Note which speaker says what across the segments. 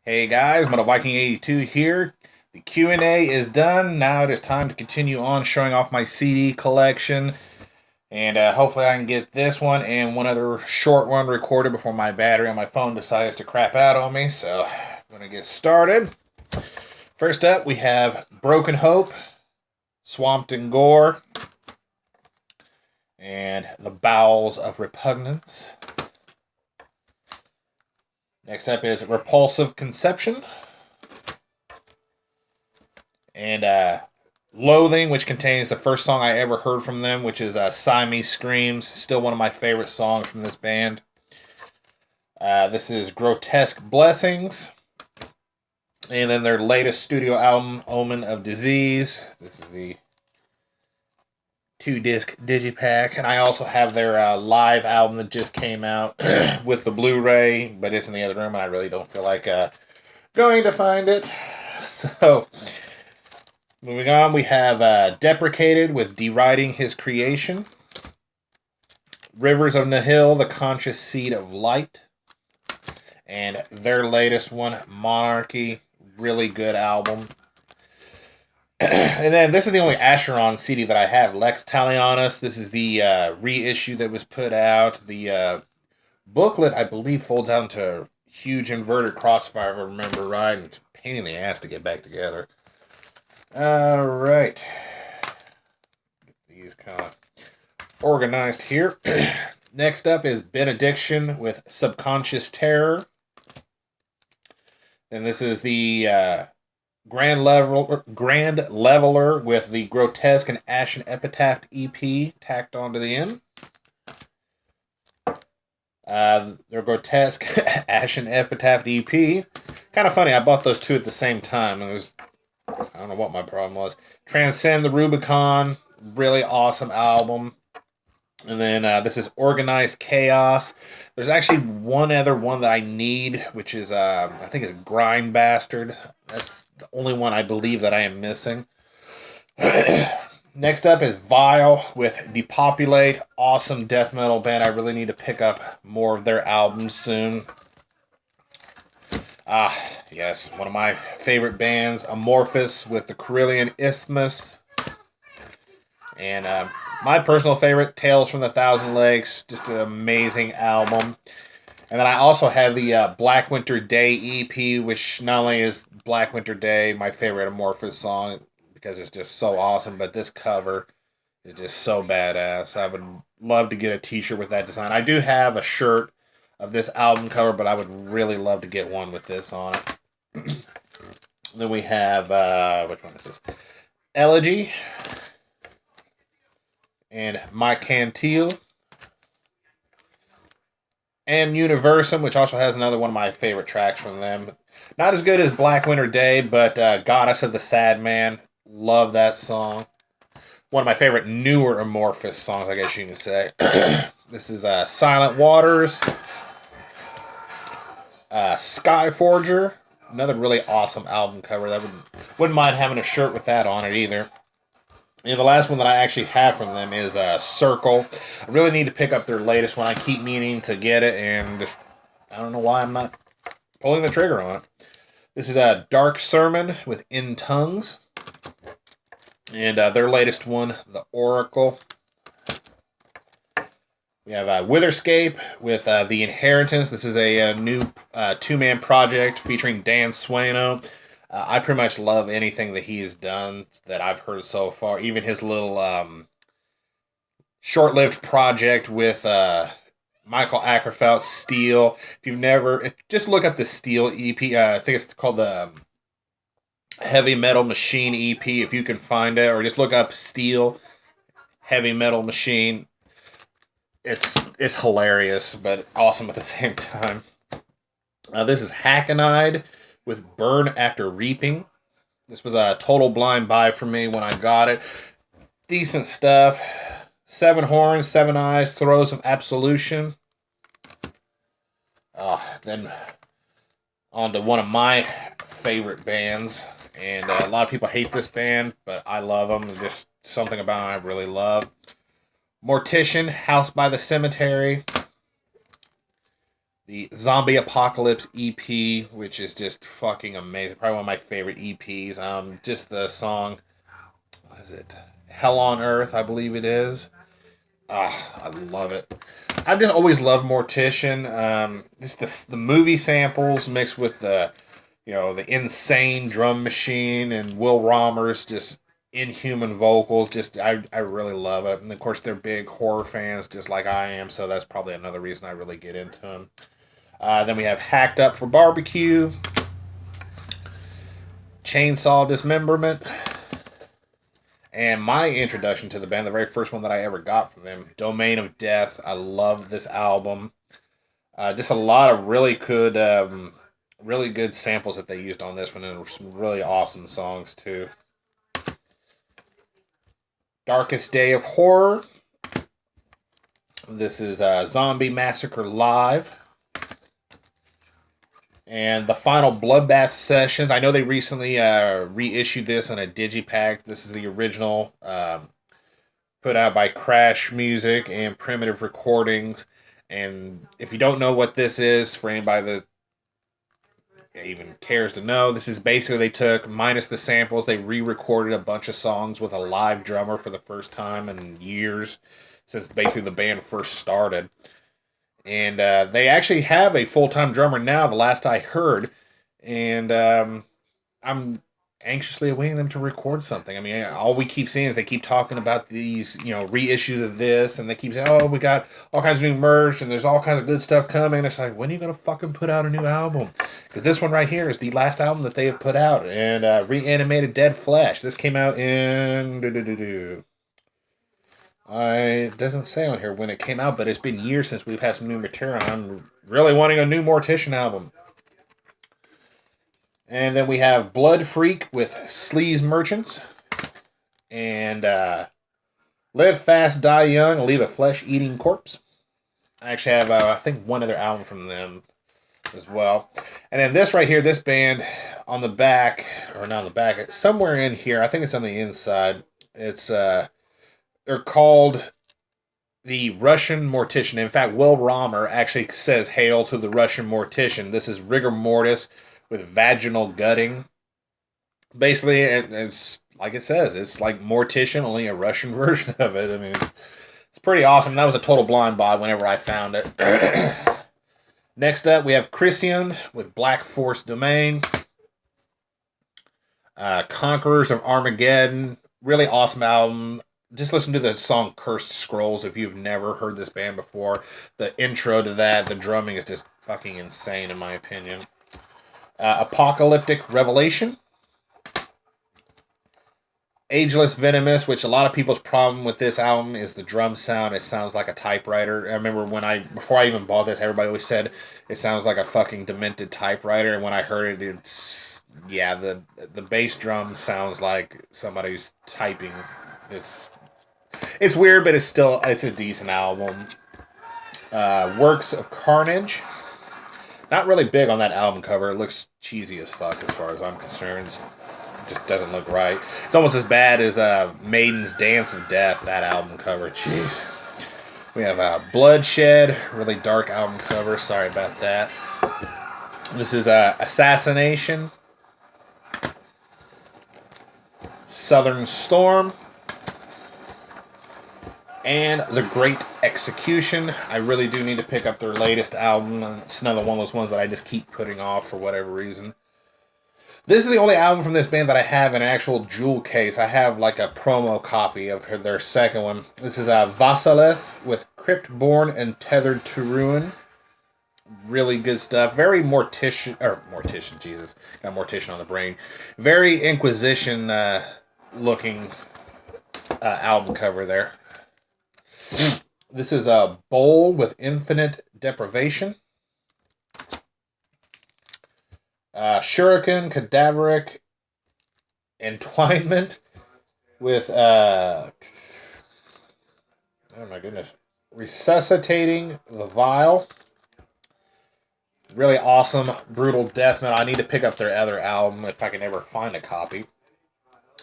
Speaker 1: Hey guys, Metal Viking 82 here. The Q&A is done. Now it is time to continue on showing off my CD collection. And hopefully I can get this one and one other short one recorded before my battery on my phone decides to crap out on me. So I'm going to get started. First up, we have Broken Hope, Swamped in Gore, and The Bowels of Repugnance. Next up is Repulsive Conception. And Loathing, which contains the first song I ever heard from them, which is Siamese Screams. Still one of my favorite songs from this band. This is Grotesque Blessings. And then their latest studio album, Omen of Disease. This is the 2-disc digipack. And I also have their live album that just came out with the Blu-ray, but it's in the other room, and I really don't feel like going to find it. So, moving on, we have Deprecated with Deriding His Creation. Rivers of Nihil, The Conscious Seed of Light. And their latest one, Monarchy. Really good album. And then this is the only Acheron CD that I have, Lex Talionis. This is the reissue that was put out. The booklet, I believe, folds out into a huge inverted crossfire, if I remember right. And it's a pain in the ass to get back together. Alright. Get these kind of organized here. Next up is Benediction with Subconscious Terror. And this is the Grand Leveler with the Grotesque and Ashen Epitaph EP tacked onto the end. Their Grotesque Ashen Epitaph EP. Kind of funny, I bought those two at the same time. I don't know what my problem was. Transcend the Rubicon. Really awesome album. And then this is Organized Chaos. There's actually one other one that I need, which is, I think it's Grind Bastard. That's the only one I believe that I am missing. Next up is Vile with Depopulate. Awesome death metal band. I really need to pick up more of their albums soon. Yes, one of my favorite bands, Amorphous with the Carillion Isthmus. And my personal favorite, Tales from the Thousand Lakes. Just an amazing album. And then I also have the Black Winter Day EP, which not only is Black Winter Day my favorite Amorphous song, because it's just so awesome, but this cover is just so badass. I would love to get a t-shirt with that design. I do have a shirt of this album cover, but I would really love to get one with this on it. Then we have, which one is this? Elegy. And My Cantil. And Universum, which also has another one of my favorite tracks from them. Not as good as Black Winter Day, but Goddess of the Sad Man. Love that song. One of my favorite newer Amorphous songs, I guess you can say. This is Silent Waters. Skyforger. Another really awesome album cover. That wouldn't mind having a shirt with that on it either. And the last one that I actually have from them is Circle. I really need to pick up their latest one. I keep meaning to get it, and just I don't know why I'm not pulling the trigger on it. This is a Dark Sermon with In Tongues. And their latest one, The Oracle. We have Witherscape with The Inheritance. This is a new two-man project featuring Dan Swano. I pretty much love anything that he has done that I've heard so far. Even his little short-lived project with Michael Ackerfeld, Steel. Just look up the Steel EP. I think it's called the Heavy Metal Machine EP, if you can find it. Or just look up Steel, Heavy Metal Machine. It's hilarious, but awesome at the same time. This is Hackenide with Burn After Reaping. This was a total blind buy for me when I got it. Decent stuff. Seven Horns, Seven Eyes, Throes of Absolution. Then on to one of my favorite bands. And a lot of people hate this band, but I love them. There's just something about them I really love. Mortician, House by the Cemetery. The Zombie Apocalypse EP, which is just fucking amazing. Probably one of my favorite EPs. Just the song, what is it? Hell on Earth, I believe it is. Ah, I love it. I've just always loved Mortician. Just the movie samples mixed with the insane drum machine and Will Romer's just inhuman vocals. Just I really love it. And of course they're big horror fans, just like I am. So that's probably another reason I really get into them. Then we have Hacked Up for Barbecue, Chainsaw Dismemberment, and my introduction to the band, the very first one that I ever got from them, Domain of Death. I love this album. Just a lot of really good samples that they used on this one, and some really awesome songs too. Darkest Day of Horror. This is Zombie Massacre Live. And the final Bloodbath Sessions. I know they recently reissued this in a digipack. This is the original, put out by Crash Music and Primitive Recordings. And if you don't know what this is, for anybody that even cares to know, this is basically they took, minus the samples, they re-recorded a bunch of songs with a live drummer for the first time in years, since basically the band first started. And they actually have a full-time drummer now, the last I heard. And I'm anxiously awaiting them to record something. I mean, all we keep seeing is they keep talking about these, reissues of this, and they keep saying, oh, we got all kinds of new merch, and there's all kinds of good stuff coming. It's like, when are you going to fucking put out a new album? Because this one right here is the last album that they have put out, and Reanimated Dead Flesh. This came out in... It doesn't say on here when it came out, but it's been years since we've had some new material. I'm really wanting a new Mortician album. And then we have Blood Freak with Sleaze Merchants. And Live Fast, Die Young, Leave a Flesh-Eating Corpse. I actually have, I think, one other album from them as well. And then this right here, this band on the back, or not on the back, it's somewhere in here. I think it's on the inside. It's... they're called the Russian Mortician. In fact, Will Romer actually says, "Hail to the Russian Mortician." This is Rigor Mortis with Vaginal Gutting. Basically, it's like it says, it's like Mortician, only a Russian version of it. I mean, it's pretty awesome. That was a total blind buy whenever I found it. Next up, we have Christian with Black Force Domain. Conquerors of Armageddon. Really awesome album. Just listen to the song Cursed Scrolls if you've never heard this band before. The intro to that, the drumming is just fucking insane in my opinion. Apocalyptic Revelation. Ageless Venomous, which a lot of people's problem with this album is the drum sound. It sounds like a typewriter. I remember before I even bought this, everybody always said it sounds like a fucking demented typewriter. And when I heard it, the bass drum sounds like somebody's typing. It's weird, but it's a decent album. Works of Carnage. Not really big on that album cover. It looks cheesy as fuck as far as I'm concerned. It just doesn't look right. It's almost as bad as Maiden's Dance of Death, that album cover. Jeez. We have Bloodshed. Really dark album cover. Sorry about that. This is Assassination. Southern Storm. And The Great Execution. I really do need to pick up their latest album. It's another one of those ones that I just keep putting off for whatever reason. This is the only album from this band that I have in an actual jewel case. I have like a promo copy of their second one. This is Vasaleth with Cryptborn and Tethered to Ruin. Really good stuff. Very Mortician, Jesus. Got Mortician on the brain. Very Inquisition looking album cover there. This is a Bowl with Infinite Deprivation. Shuriken, Cadaveric, Entwinement with, oh my goodness, Resuscitating the Vile. Really awesome, brutal death metal. I need to pick up their other album if I can ever find a copy.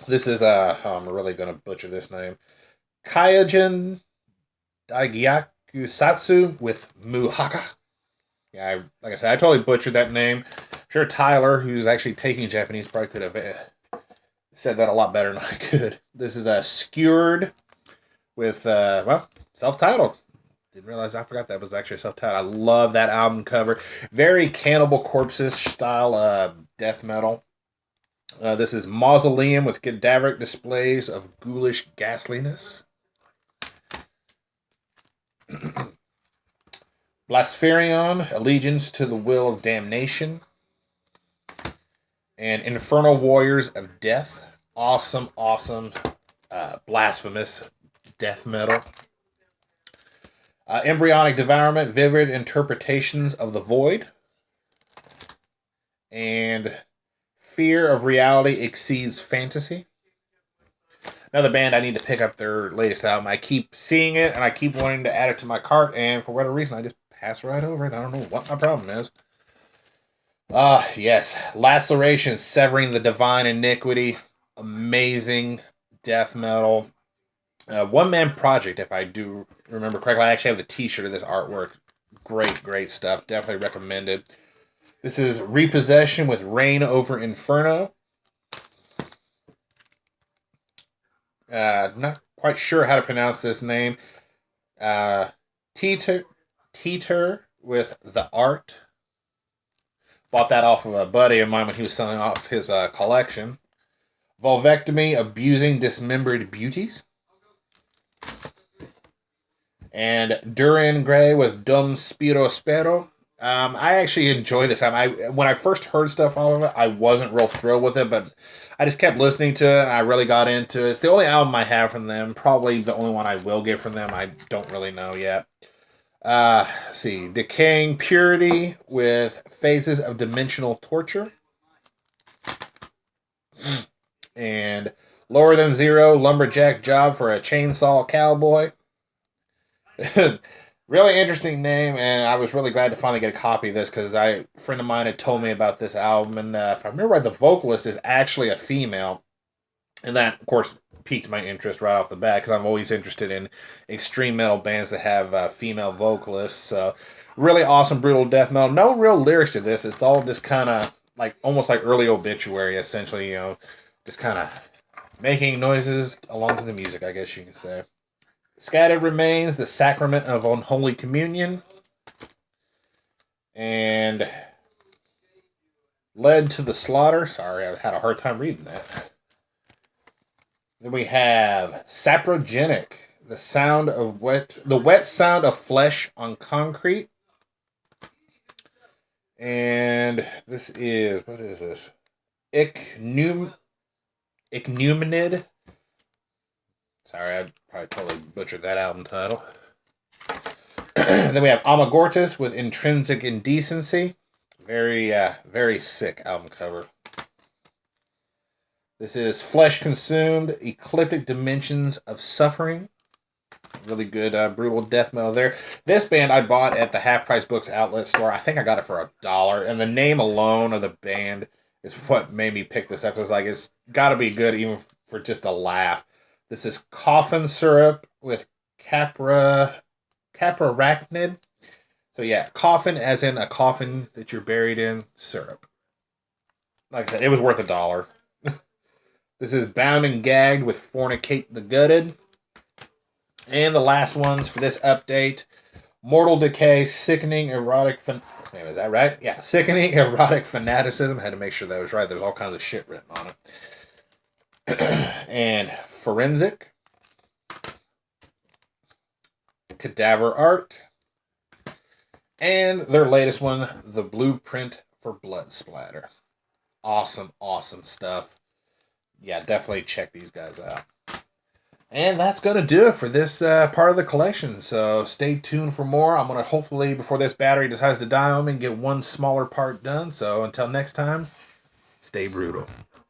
Speaker 1: This is, I'm really going to butcher this name. Kaijin Daigyakusatsu with Muhaka. Yeah, like I said, I totally butchered that name. I'm sure Tyler, who's actually taking Japanese, probably could have said that a lot better than I could. This is a Skewered with, well, self-titled. Didn't realize, I forgot that was actually self-titled. I love that album cover. Very Cannibal Corpse style death metal. This is Mausoleum with cadaveric displays of ghoulish ghastliness. Blaspherion, Allegiance to the Will of Damnation. And Infernal Warriors of Death. Awesome, awesome, blasphemous death metal. Embryonic Devourment, Vivid Interpretations of the Void. And Fear of Reality Exceeds Fantasy. Another band I need to pick up their latest album. I keep seeing it and I keep wanting to add it to my cart, and for whatever reason I just pass right over it. I don't know what my problem is. Yes. Laceration, Severing the Divine Iniquity. Amazing death metal. One Man Project, if I do remember correctly. I actually have the t-shirt of this artwork. Great, great stuff. Definitely recommended. This is Repossession with Reign Over Inferno. Not quite sure how to pronounce this name. Teeter with The Art. Bought that off of a buddy of mine when he was selling off his collection. Vulvectomy, Abusing Dismembered Beauties. And Duran Gray with Dum Spiro Spero. I actually enjoy this album. When I first heard stuff all of it, I wasn't real thrilled with it, but I just kept listening to it, and I really got into it. It's the only album I have from them. Probably the only one I will get from them. I don't really know yet. Let's see. Decaying Purity with Phases of Dimensional Torture. And Lower Than Zero, Lumberjack Job for a Chainsaw Cowboy. Really interesting name, and I was really glad to finally get a copy of this because a friend of mine had told me about this album, and if I remember right, the vocalist is actually a female, and that, of course, piqued my interest right off the bat because I'm always interested in extreme metal bands that have female vocalists. So, really awesome, brutal death metal. No real lyrics to this. It's all just kind of like almost like early Obituary, essentially. You know, just kind of making noises along to the music, I guess you can say. Scattered Remains, The Sacrament of Unholy Communion. And Led to the Slaughter. Sorry, I had a hard time reading that. Then we have Saprogenic, the wet sound of flesh on concrete. And this is, what is this? Ichneumnid. Sorry, I probably totally butchered that album title. Then we have Amagortis with Intrinsic Indecency. Very, very sick album cover. This is Flesh Consumed, Ecliptic Dimensions of Suffering. Really good, brutal death metal there. This band I bought at the Half Price Books outlet store. I think I got it for $1. And the name alone of the band is what made me pick this up. It's like, it's got to be good even for just a laugh. This is Coffin Syrup with Caprarachnid. So yeah, coffin as in a coffin that you're buried in, syrup. Like I said, it was worth $1. This is Bound and Gagged with Fornicate the Gutted. And the last ones for this update, Mortal Decay, Sickening Erotic... is that right? Yeah, Sickening Erotic Fanaticism. I had to make sure that was right. There's all kinds of shit written on it. And Forensic, Cadaver Art, and their latest one, The Blueprint for Blood Splatter. Awesome, awesome stuff. Yeah, definitely check these guys out. And that's going to do it for this part of the collection. So stay tuned for more. I'm going to hopefully, before this battery decides to die on me, get one smaller part done. So until next time, stay brutal.